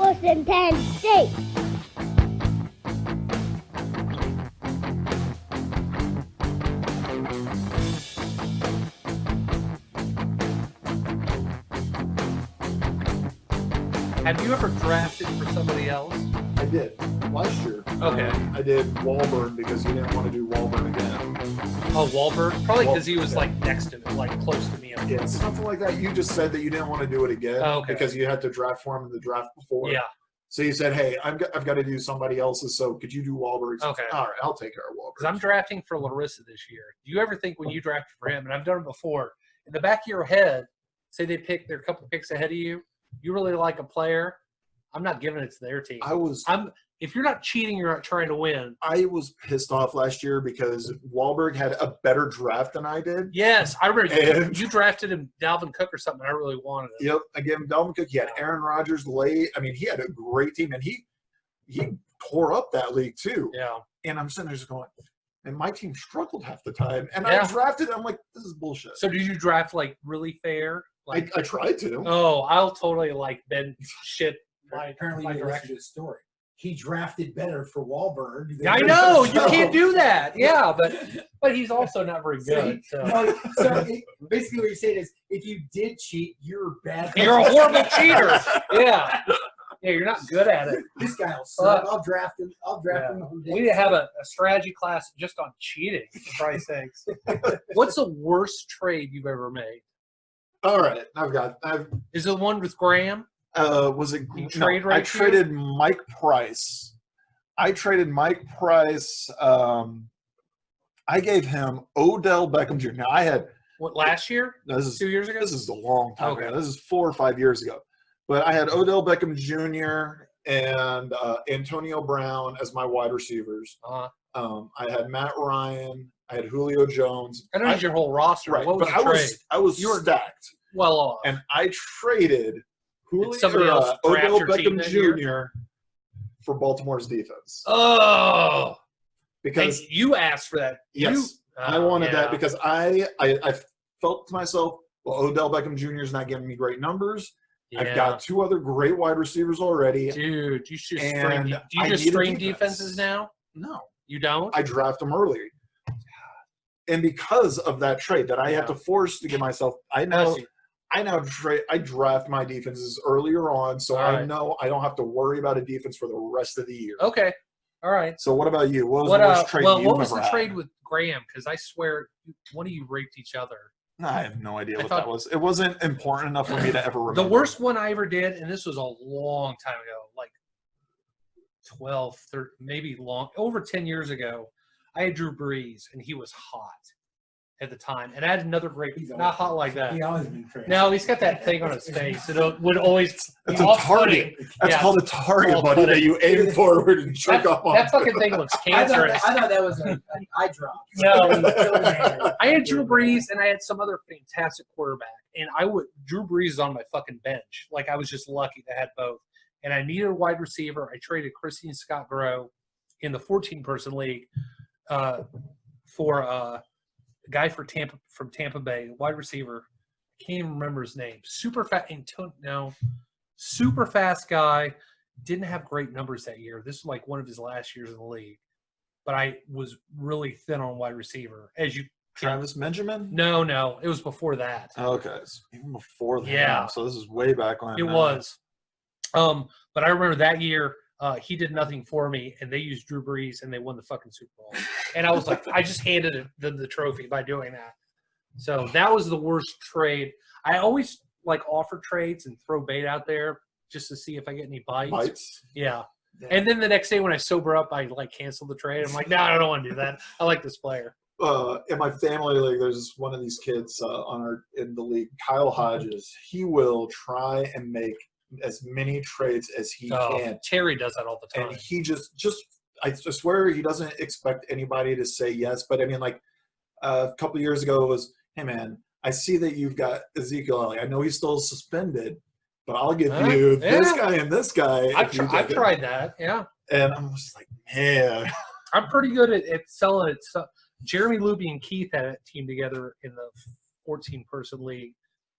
Washington State. Have you ever drafted for somebody else? I did last year. Okay. I did Wahlberg because he didn't want to do Wahlberg again. Oh, Wahlberg? Probably because he Wahlberg, was yeah. like next to me, like close to me. Yeah, something like that. You just said that you didn't want to do it again because you had to draft for him in the draft before. Yeah. So you said, hey, I've got to do somebody else's, so could you do Wahlberg's? Okay. All right, I'll take care of Wahlberg. Because I'm drafting for Larissa this year. Do you ever think when you drafted for him, and I've done it before, in the back of your head, say they're a couple picks ahead of you, you really like a player, I'm not giving it to their team. If you're not cheating, you're not trying to win. I was pissed off last year because Wahlberg had a better draft than I did. Yes, I remember you drafted him, Dalvin Cook or something. I really wanted him. Yep, I gave him Dalvin Cook. He had Aaron Rodgers late. I mean, he had a great team, and he tore up that league too. Yeah. And I'm sitting there just going, and my team struggled half the time. And I drafted him. I'm like, this is bullshit. So did you draft like really fair? Like I tried to. Oh, I'll totally like bend shit. Apparently, you listen to the story. He drafted better for Wahlberg. I know you can't do that. Yeah, but he's also not very good. Basically, what you're saying is, if you did cheat, you're bad. You're a horrible cheater. Yeah, you're not good at it. This guy will suck. I'll draft him. Him. We need to have a strategy class just on cheating. For Christ's sakes. What's the worst trade you've ever made? All right, Is it the one with Graham? Was it? I traded Mike Price. I gave him Odell Beckham Jr. Now I had what last year? 2 years ago. This is a long time ago. This is 4 or 5 years ago. But I had Odell Beckham Jr. and Antonio Brown as my wide receivers. I had Matt Ryan. I had Julio Jones. I don't need your whole roster. Right, what was but the trade? I was stacked. Well off. And I traded Odell Beckham Jr. for Baltimore's defense. Oh, because and you asked for that. Yes, I wanted that because I felt to myself, well, Odell Beckham Jr. is not giving me great numbers. Yeah. I've got 2 other great wide receivers already. Dude, you should stream. Do you just stream defenses now? No, you don't. I draft them early. And because of that trade that I had to force to give myself, I draft my defenses earlier on, so I know I don't have to worry about a defense for the rest of the year. Okay, all right. So what about you? What was the worst trade you what was the trade with Graham? Because I swear one of you raped each other. I have no idea what that was. It wasn't important enough for me to ever remember. The worst one I ever did, and this was a long time ago, like 12, 13, maybe over 10 years ago, I had Drew Brees, and he was hot at the time. And I had another great – not hot like that. He always been crazy. No, he's got that thing on his face. It would always – That's a target. That's called a target, buddy, that you aim forward and jerk off on. That fucking thing looks cancerous. I thought that was an eye drop. No. I had Drew Brees, and I had some other fantastic quarterback. And Drew Brees is on my fucking bench. Like, I was just lucky to have both. And I needed a wide receiver. I traded Christine Scott Grow in the 14-person league for a guy from Tampa Bay, wide receiver. I can't even remember his name. Super fast guy. Didn't have great numbers that year. This is like one of his last years in the league. But I was really thin on wide receiver. Travis Benjamin? No. It was before that. Okay. It's even before that. Yeah. So this is way back when. It was. But I remember that year he did nothing for me, and they used Drew Brees, and they won the fucking Super Bowl. And I was like, I just handed them the trophy by doing that. So that was the worst trade. I always like offer trades and throw bait out there just to see if I get any bites. Yeah. And then the next day when I sober up, I like cancel the trade. I'm like, no, I don't want to do that. I like this player. In my family league, there's one of these kids in the league, Kyle Hodges. He will try and make as many trades as he can. Terry does that all the time. And he I swear he doesn't expect anybody to say yes. But I mean, like a couple of years ago, it was, hey man, I see that you've got Ezekiel Elliott. I know he's still suspended, but I'll give you this guy and this guy. I've tried that, yeah. And I'm just like, man. I'm pretty good at selling it. So Jeremy Luby and Keith had a team together in the 14-person league,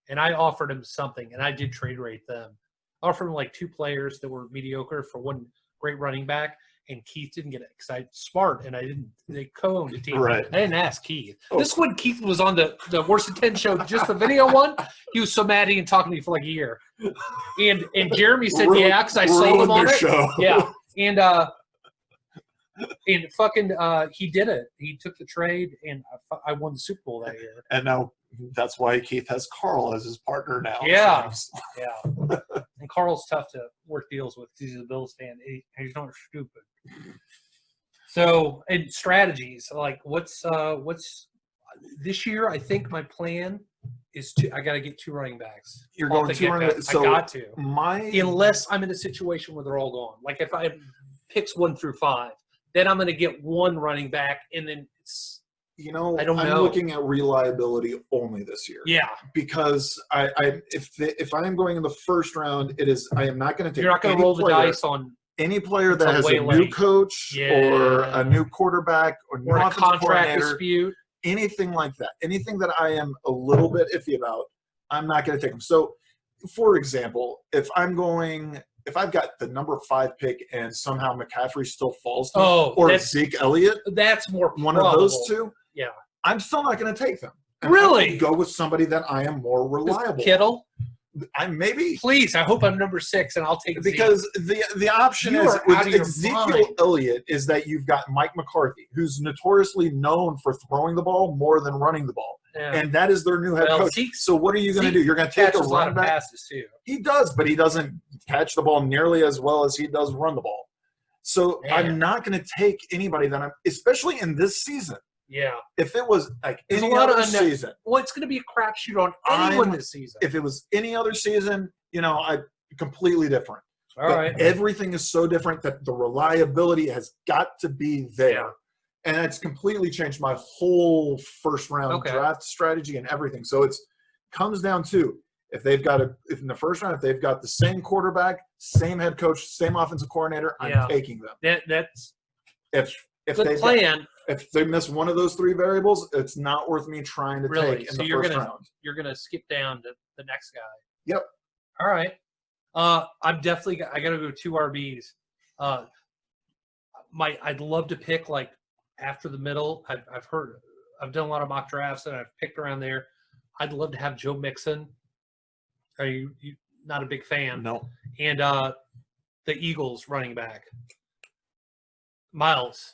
and I offered him something, and I did trade rate them. offered him like 2 players that were mediocre for 1 great running back, and Keith didn't get it because I smart and I didn't. They co-owned the team. Right. I didn't ask Keith. Oh. This when Keith was on the Worst of 10 show, just the video one. He was so mad he didn't talk to me for like a year. And Jeremy said, yeah, because I sold him on it. Show. Yeah, and fucking he did it. He took the trade, and I won the Super Bowl that year. And now that's why Keith has Carl as his partner now. Yeah. Yeah. And Carl's tough to work deals with because he's a Bills fan. He's not stupid. So, and strategies, like what's this year? I think my plan is I got to get 2 running backs. You're going 2 running backs. So I got to. Unless I'm in a situation where they're all gone. Like if I picks 1 through 5, then I'm going to get 1 running back, and then it's. I don't know. I'm looking at reliability only this year. Yeah, because if I am going in the first round, I am not going to take. You're not going to roll the dice on any player that has a new coach or a new quarterback or new a offensive contract dispute, anything like that. Anything that I am a little bit iffy about, I'm not going to take them. So, for example, if I've got the number 5 pick and somehow McCaffrey still falls to me, or Zeke Elliott, that's more one of those 2. Yeah, I'm still not going to take them. Really? Go with somebody that I am more reliable. Kittle? Maybe. Please, I hope I'm number 6 and I'll take because the option is with Ezekiel Elliott is that you've got Mike McCarthy, who's notoriously known for throwing the ball more than running the ball. Yeah. And that is their new head coach. So what are you going to do? You're going to take a running back? Passes too. He does, but he doesn't catch the ball nearly as well as he does run the ball. So I'm not going to take anybody that especially in this season. Yeah. If it was like any other season. Well, it's going to be a crapshoot on anyone this season. If it was any other season, completely different. All right. Everything is so different that the reliability has got to be there. Yeah. And it's completely changed my whole first round draft strategy and everything. So it comes down to if in the first round, if they've got the same quarterback, same head coach, same offensive coordinator, I'm taking them. That's if good plan. If they miss one of those 3 variables, it's not worth me trying to take in the first round. You're going to skip down to the next guy. Yep. All right. I'm definitely – I got to go 2 RBs. I'd love to pick, like, after the middle. I've done a lot of mock drafts, and I've picked around there. I'd love to have Joe Mixon. Are you not a big fan? No. And the Eagles running back. Miles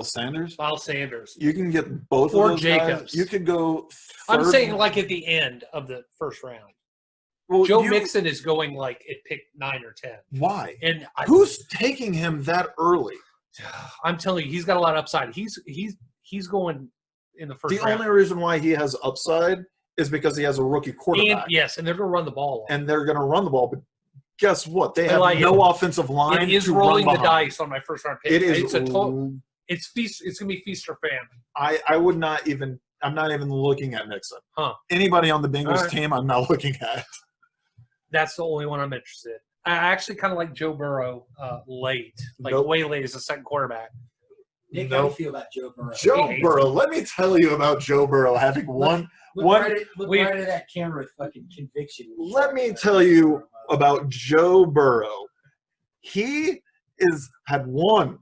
Sanders? Miles Sanders. You can get both or of those Jacobs. Guys. You could go I'm saying like at the end of the first round. Well, Joe Mixon is going like at pick 9 or 10. Why? And who's taking him that early? I'm telling you, he's got a lot of upside. He's going in the first round. The only reason why he has upside is because he has a rookie quarterback. And they're going to run the ball. And they're going to run the ball, but guess what? They have no offensive line. It is to rolling run the dice on my first round pick. It is. It's feast. It's gonna be feast or famine. I would not even. I'm not even looking at Nixon. Huh? Anybody on the Bengals team, I'm not looking at. That's the only one I'm interested in. I actually kind of like Joe Burrow late, way late as a second quarterback. Nick, how do you feel about Joe Burrow? Joe Burrow. Let me tell you about Joe Burrow having look right at that camera with fucking conviction. Let me tell you about Joe Burrow. He had one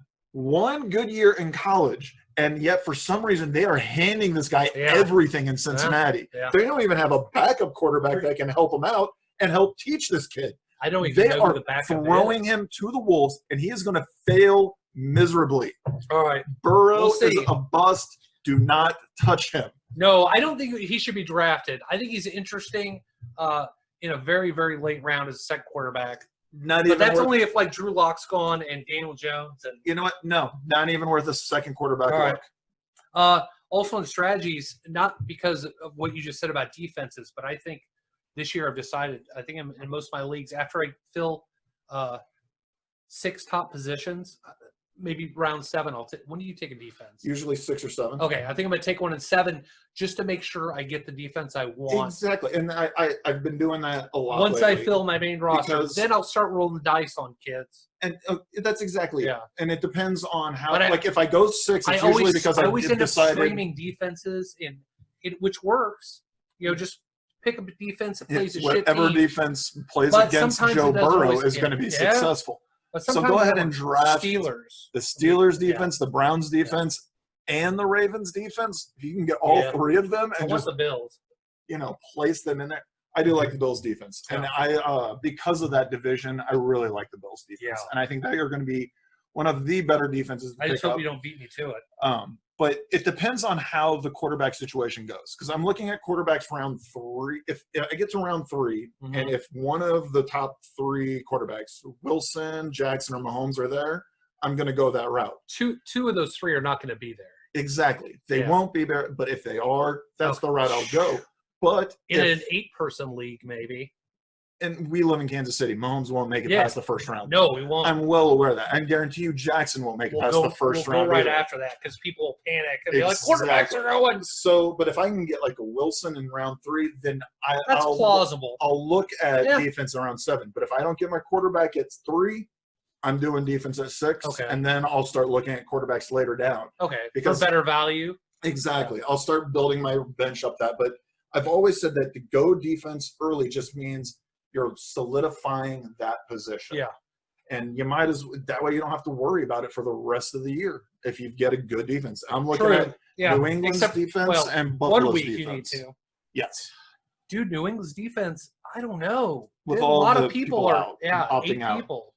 good year in college, and yet for some reason they are handing this guy everything in Cincinnati. Yeah. They don't even have a backup quarterback that can help him out and help teach this kid. I don't even know who the backup is. They are throwing him to the wolves, and he is going to fail miserably. All right. Burrow is a bust. Do not touch him. No, I don't think he should be drafted. I think he's interesting in a very, very late round as a second quarterback. But that's only if like Drew Lock's gone and Daniel Jones. And you know what? No, not even worth a second quarterback look. Also in strategies, not because of what you just said about defenses, but I think this year I've decided, I think in most of my leagues, after I fill 6 top positions, maybe round 7, when do you take a defense? Usually 6 or 7. Okay, I think I'm going to take one in 7 just to make sure I get the defense I want. Exactly, and I've been doing that a lot Once lately I fill my main roster, then I'll start rolling the dice on kids. And that's exactly it. And it depends on how. But if I go 6, it's usually because I always end decided. up streaming defenses, which works. Just pick a defense that plays a shit whatever team. defense plays But against sometimes Joe it doesn't Burrow always- is going to be yeah. successful. But So sometimes go ahead I and want draft Steelers. the Steelers Yeah. defense, the Browns defense, and the Ravens defense. If you can get all Yeah. three of them I and want just the Bills. place them in there. I do like the Bills defense, and I because of that division, I really like the Bills defense, Yeah. and I think they are going to be one of the better defenses to I pick just hope up. you don't beat me to it. But it depends on how the quarterback situation goes. Because I'm looking at quarterbacks round 3. If I get to round 3, Mhm. and if one of the top 3 quarterbacks, Wilson, Jackson, or Mahomes, are there, I'm going to go that route. Two of those 3 are not going to be there. Exactly. They Yeah. won't be there, but if they are, that's Okay. the route I'll go. But In if, an 8-person league, maybe. and we live in Kansas City, Mahomes won't make it Yeah. past the first round. No, we won't. I'm well aware of that. I guarantee you Jackson won't make it past the 1st we'll round. go right either. after that because people will panic and be like, Exactly. quarterbacks are going. So, but if I can get like a Wilson in round 3, then That's I'll plausible. I'll look at Yeah. defense around 7. But if I don't get my quarterback at 3, I'm doing defense at 6. Okay. And then I'll start looking at quarterbacks later down. Okay, Because- for better value. Exactly. I'll start building my bench up that. But I've always said that to go defense early just means you're solidifying that position. Yeah. And you might that way you don't have to worry about it for the rest of the year if you get a good defense. I'm looking True. at Yeah. New England's Except, defense well, and 1 Buffalo's week defense. you need to. Yes. Dude, New England's defense, I don't know. With A all lot the of people people are out, opting 8 out. people.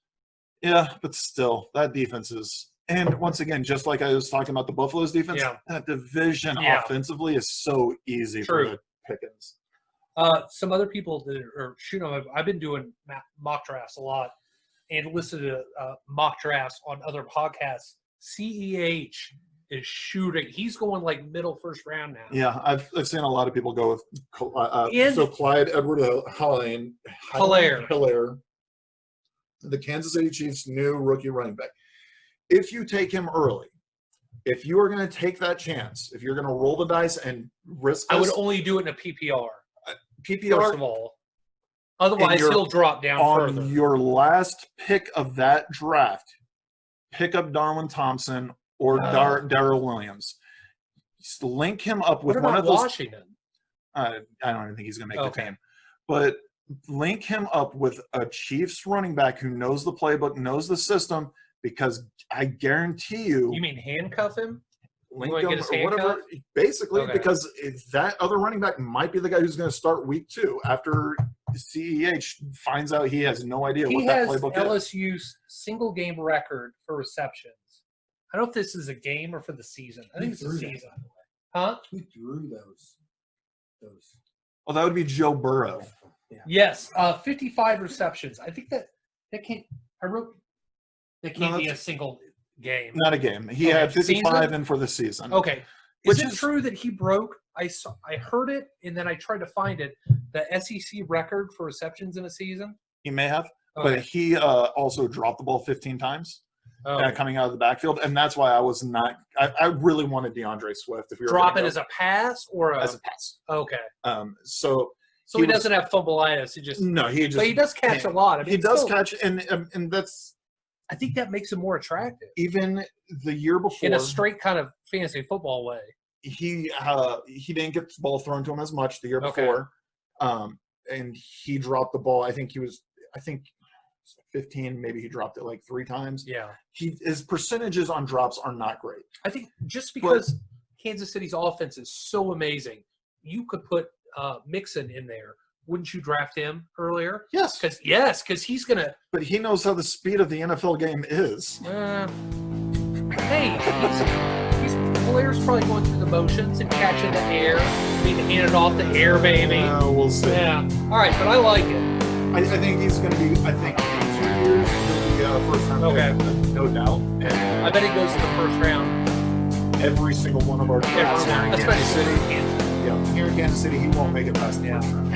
Yeah, but still, that defense is. And once again, just like I was talking about the Buffalo's defense, Yeah. that division Yeah. offensively is so easy True. for the Pickens. Some other people that are shooting. I've been doing mock drafts a lot and listen to mock drafts on other podcasts. CEH is shooting. He's going like middle 1st round now. Yeah, I've seen a lot of people go with And- so Clyde Hilaire, the Kansas City Chiefs' new rookie running back. If you take him early, if you are going to take that chance, if you're going to roll the dice and risk I would this, only do it in a PPR. PPR First of all, otherwise you're he'll drop down on further. your last pick of that draft, pick up Darwin Thompson or Darrell Williams. Just link him up with What one about of those. Washington? I don't even think he's going to make the Okay. team. But link him up with a Chiefs running back who knows the playbook, knows the system, because I guarantee you, You mean handcuff him? link wanna him get his or whatever. handcuff? Basically, Okay. because that other running back might be the guy who's going to start week 2 after CEH finds out he has no idea He what that has playbook is. LSU's single game record for receptions. I don't know if this is a game or for the season. I think it's a Who threw that, season. by the way? Huh? Who threw those? Well, that would be Joe Burrow. Yeah. Yes, 55 receptions. I think that can't. I wrote that can't be a single game. Not a game. He Okay, had 55 season? in for the season. Okay. Which Is it is- true that he broke? I heard it, and then I tried to find it. The SEC record for receptions in a season. He may have, Okay. but he also dropped the ball 15 times Oh. coming out of the backfield, and that's why I was not. I really wanted DeAndre Swift. If we were Drop gonna it as a pass or a. as a pass. Okay. So So he was- doesn't have fumbleitis. He just. no, he just But he does catch a lot. I mean, he does still, catch, and that's I think that makes him more attractive even the year before. in a straight kind of fantasy football way. He didn't get the ball thrown to him as much the year Okay. before, and he dropped the ball. I think 15, maybe he dropped it like 3 times. Yeah. His percentages on drops are not great. I think just because Kansas City's offense is so amazing, you could put Mixon in there. Wouldn't you draft him earlier? Yes, Because he's gonna. but he knows how the speed of the NFL game is. Hey, he's players probably going through the motions and catching the air, being handed off the air, baby. We'll see. Yeah. All right, but I like it. I think he's going to be. I think in 2 years he'll be first round Okay. pick, no doubt. I And bet he goes to the first round. every single one of our drafts here in Kansas Especially City. Kansas. Yeah, here in Kansas City, he won't make it past the Yeah. first round.